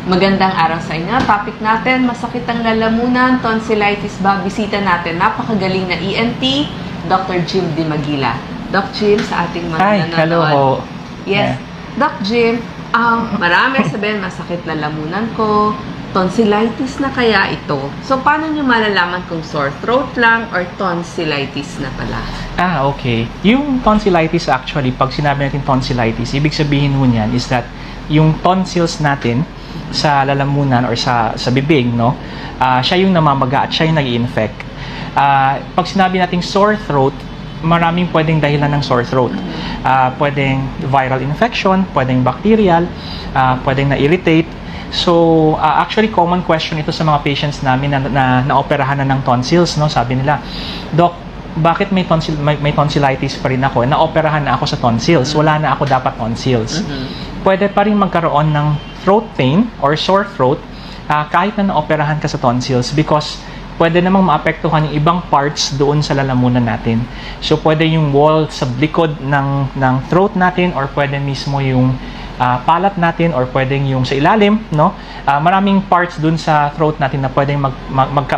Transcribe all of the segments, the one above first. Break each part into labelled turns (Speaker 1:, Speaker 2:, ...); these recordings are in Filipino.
Speaker 1: Magandang araw sa inyo. Topic natin, masakit ang lalamunan, tonsillitis ba? Bisita natin, napakagaling na ENT, Dr. Jim Di Maguila. Doc Jim, sa ating mga
Speaker 2: Hi,
Speaker 1: nanonood.
Speaker 2: hello ho.
Speaker 1: Yes. Doc Jim, marami sabihin, masakit lalamunan ko, tonsillitis na kaya ito. So, paano nyo malalaman kung sore throat lang or tonsillitis na pala?
Speaker 2: Okay. Yung tonsillitis actually, pag sinabi natin tonsillitis, ibig sabihin mo niyan is that yung tonsils natin sa lalamunan or sa bibig, no? Siya yung namamaga at siya yung nag-i-infect. Pag sinabi nating sore throat, maraming pwedeng dahilan ng sore throat. Pwedeng viral infection, pwedeng bacterial, pwedeng na-irritate. So, actually common question ito sa mga patients namin na naoperahan na ng tonsils, no? Sabi nila, Doc, bakit may tonsillitis pa rin ako? Naoperahan na ako sa tonsils. Wala na ako dapat tonsils. Pwede pa rin magkaroon ng throat pain or sore throat kahit na naoperahan ka sa tonsils because pwede namang maapektuhan yung ibang parts doon sa lalamunan natin. So, pwede yung wall sa likod ng throat natin or pwede mismo yung palat natin or pwedeng yung sa ilalim, no? Maraming parts doon sa throat natin na pwedeng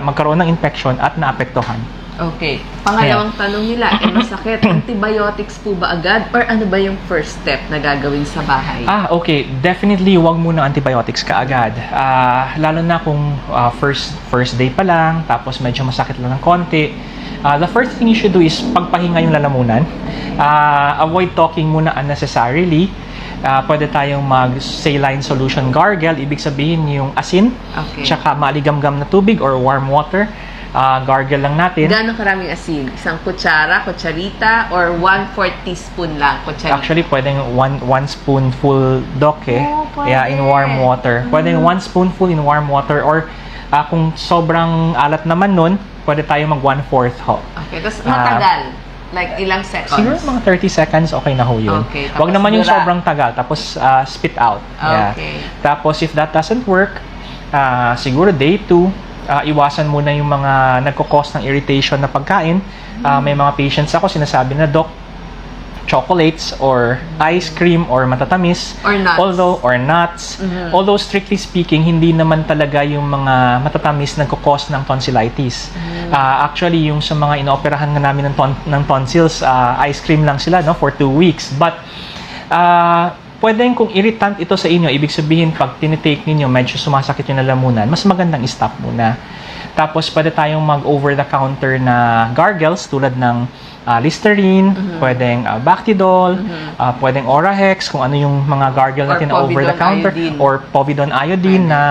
Speaker 2: magkaroon ng infection at naapektuhan.
Speaker 1: Okay. Pangalawang tanong nila, masakit. Antibiotics po ba agad? Or ano ba yung first step na gagawin sa bahay?
Speaker 2: Okay. Definitely, huwag muna antibiotics kaagad. Lalo na kung first day pa lang, tapos medyo masakit lang ng konti. The first thing you should do is pagpahinga yung lalamunan. Avoid talking muna unnecessarily. Pwede tayong mag-saline solution gargle. Ibig sabihin yung asin, tsaka maligamgam na tubig or warm water. Gargle lang natin.
Speaker 1: Gano'ng karaming asin? Isang kutsarita, or 1/4 teaspoon lang, kutsarita?
Speaker 2: Actually, pwedeng one spoonful, Doc,
Speaker 1: pwede.
Speaker 2: in warm water. Pwedeng 1 spoonful in warm water or kung sobrang alat naman nun, pwede tayo mag 1/4 ho.
Speaker 1: Okay, tapos matagal? Like ilang seconds?
Speaker 2: Siguro mga 30 seconds, okay na ho yun.
Speaker 1: Okay,
Speaker 2: Wag naman yung
Speaker 1: dura.
Speaker 2: sobrang tagal, tapos spit out.
Speaker 1: Okay.
Speaker 2: Tapos if that doesn't work, siguro day 2, iwasan muna yung mga nagkukos ng irritation na pagkain. May mga patients ako sinasabi na, Doc, chocolates or ice cream or matatamis
Speaker 1: or
Speaker 2: nuts. Although strictly speaking, hindi naman talaga yung mga matatamis nagkukos ng tonsillitis. Actually, yung sa mga inooperahan na namin ng tonsils, ice cream lang sila, no, for 2 weeks. But pwedeng kung irritant ito sa inyo, ibig sabihin pag tinitake ninyo, medyo sumasakit yung lalamunan, mas magandang stop muna. Tapos pwede tayong mag over-the-counter na gargles tulad ng Listerine, pwedeng Bactidol, pwedeng Orahex, kung ano yung mga gargle natin na over-the-counter, or Povidone iodine na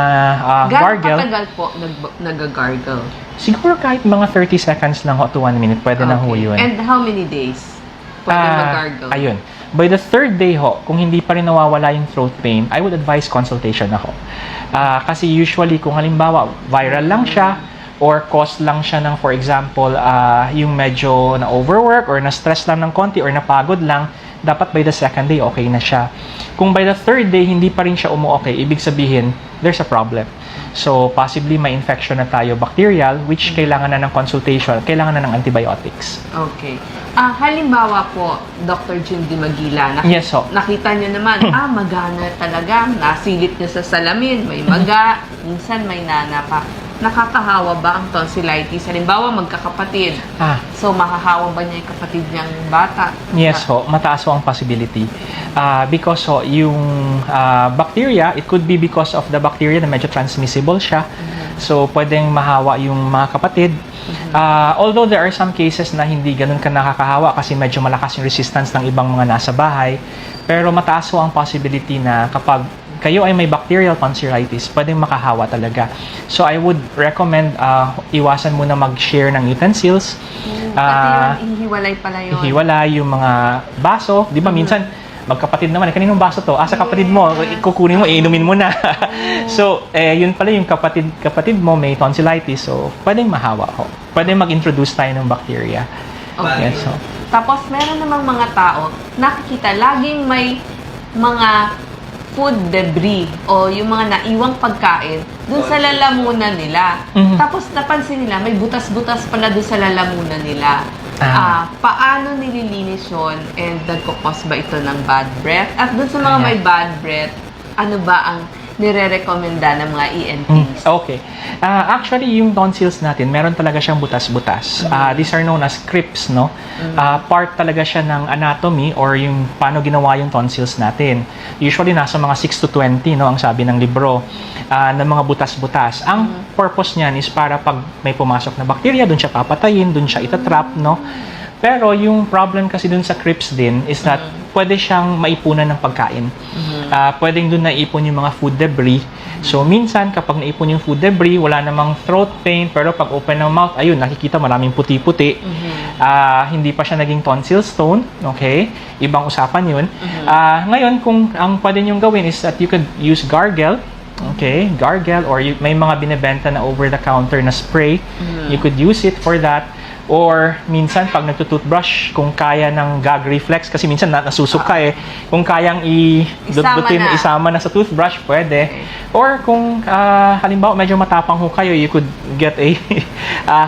Speaker 2: gargle.
Speaker 1: Gano'ng katagal po nag-gargle?
Speaker 2: Siguro kahit mga 30 seconds lang to 1 minute, pwede na ho yun.
Speaker 1: And how many days pwede mag-gargle?
Speaker 2: Ayun. By the 3rd day ho, kung hindi pa rin nawawala yung throat pain, I would advise consultation ako. Kasi usually, kung halimbawa, viral lang siya, or cause lang siya ng, for example, yung medyo na-overwork, or na-stress lang ng konti, or napagod lang, dapat by the 2nd day, okay na siya. Kung by the 3rd day, hindi pa rin siya okay, ibig sabihin, there's a problem. So, possibly may infection na tayo bacterial, which kailangan na ng consultation, kailangan na ng antibiotics.
Speaker 1: Okay. Halimbawa po, Dr. Jim Di Maguila,
Speaker 2: Yes, ho.
Speaker 1: nakita nyo naman, magana talaga, nasilip nyo sa salamin, may maga, minsan may nana pa. Nakakahawa ba ang tonsillitis? Halimbawa, magkakapatid. So, mahahawa ba niya yung kapatid niyang bata?
Speaker 2: Yes ho, mataas ho ang possibility. Because ho, yung bacteria, it could be because of the bacteria na medyo transmissible siya. So, pwedeng mahawa yung mga kapatid. Although there are some cases na hindi ganun ka nakakahawa kasi medyo malakas yung resistance ng ibang mga nasa bahay. Pero mataas ho ang possibility na kapag kayo ay may bacterial tonsillitis, pwedeng makahawa talaga. So, I would recommend iwasan muna mag-share ng utensils.
Speaker 1: Pati yun, ihiwalay pala yun.
Speaker 2: Ihiwalay yung mga baso. Di ba, minsan, magkapatid naman, kaninong baso to? Sa kapatid mo, kukunin mo, iinumin mo na. So, yun pala yung kapatid mo may tonsillitis, so pwedeng mahawa ho. Pwedeng mag-introduce tayo ng bacteria.
Speaker 1: Okay.
Speaker 2: Yes, so.
Speaker 1: Tapos, meron namang mga tao, nakikita, laging may mga food debris o yung mga naiwang pagkain dun sa lalamunan nila. Tapos napansin nila, may butas-butas pala dun sa lalamunan nila. Paano nililinis yun? And nagkukos ba ito ng bad breath? At dun sa mga may bad breath, ano ba ang nire-recommenda ng mga ENTs?
Speaker 2: Okay. Actually, yung tonsils natin, meron talaga siyang butas-butas. These are known as crypts, no? Part talaga siya ng anatomy or yung paano ginawa yung tonsils natin. Usually, nasa mga 6 to 20, no? Ang sabi ng libro, ng mga butas-butas. Ang purpose niyan is para pag may pumasok na bacteria, dun siya papatayin, dun siya itatrap, no? Pero yung problem kasi dun sa crypts din is that pwede siyang maipunan ng pagkain. Pwedeng dun naipon yung mga food debris. So, minsan kapag naipon yung food debris, wala namang throat pain, pero pag open ng mouth, ayun, nakikita maraming puti-puti. Hindi pa siya naging tonsil stone, okay? Ibang usapan yun. Ngayon, kung ang pwede niyong gawin is that you could use gargle, okay? Gargle, or may mga binebenta na over-the-counter na spray. You could use it for that. Or minsan pag nagtutoothbrush, kung kaya ng gag reflex, kasi minsan nasusok ka kung kayang isama na sa toothbrush, pwede. Or kung halimbawa medyo matapang ho kayo, you could get a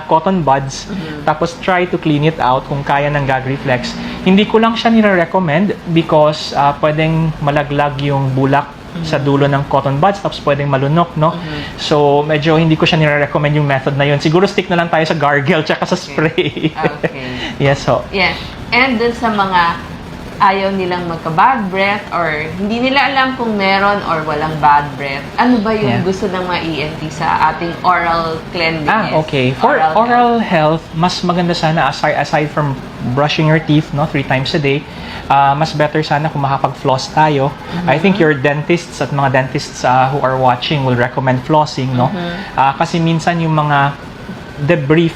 Speaker 2: cotton buds, tapos try to clean it out kung kaya ng gag reflex. Hindi ko lang siya nire-recommend because pwedeng malaglag yung bulak sa dulo ng cotton buds, tapos pwedeng malunok, no? So, medyo hindi ko siya nire-recommend yung method na yun. Siguro stick na lang tayo sa gargle tsaka sa spray.
Speaker 1: Okay.
Speaker 2: Yes, so.
Speaker 1: Yes. And dun sa mga ayaw nilang magka-bad breath or hindi nila alam kung meron or walang bad breath, ano ba yung gusto ng mga ENT sa ating oral cleanliness?
Speaker 2: Okay. For oral health, mas maganda sana aside from brushing your teeth, no, 3 times a day, mas better sana kung makapag-floss tayo. I think your dentists at mga dentists who are watching will recommend flossing, no? Kasi minsan yung mga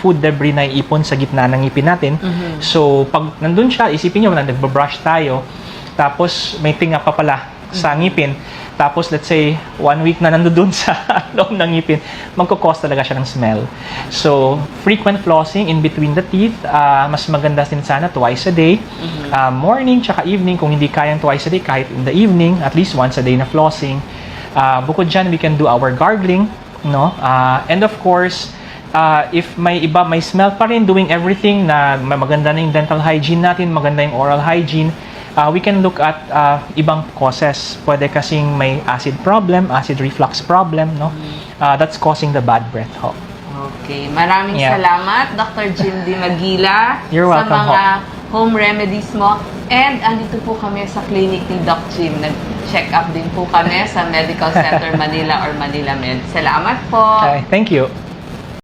Speaker 2: food debris na iipon sa gitna ng ngipin natin. So, pag nandun siya, isipin nyo, nag-brush tayo, tapos may tinga pa pala sa ngipin. Tapos, let's say, 1 week na nandun sa loob ng ngipin, magkakos talaga siya ng smell. So, frequent flossing in between the teeth, mas maganda din sana twice a day. Morning tsaka evening, kung hindi kayang twice a day, kahit in the evening, at least once a day na flossing. Bukod dyan, we can do our gargling, no? And of course, if may smell pa rin, doing everything na maganda na yung dental hygiene natin, maganda yung oral hygiene, we can look at ibang causes. Pwede kasing may acid problem, acid reflux problem, no? That's causing the bad breath ho.
Speaker 1: Okay. Maraming salamat, Dr. Jim D. Magila.
Speaker 2: You're welcome,
Speaker 1: sa mga home remedies mo. And andito po kami sa clinic ni Doc Jim. Nag-check up din po kami sa Medical Center Manila or Manila Med. Salamat po.
Speaker 2: Okay, thank you.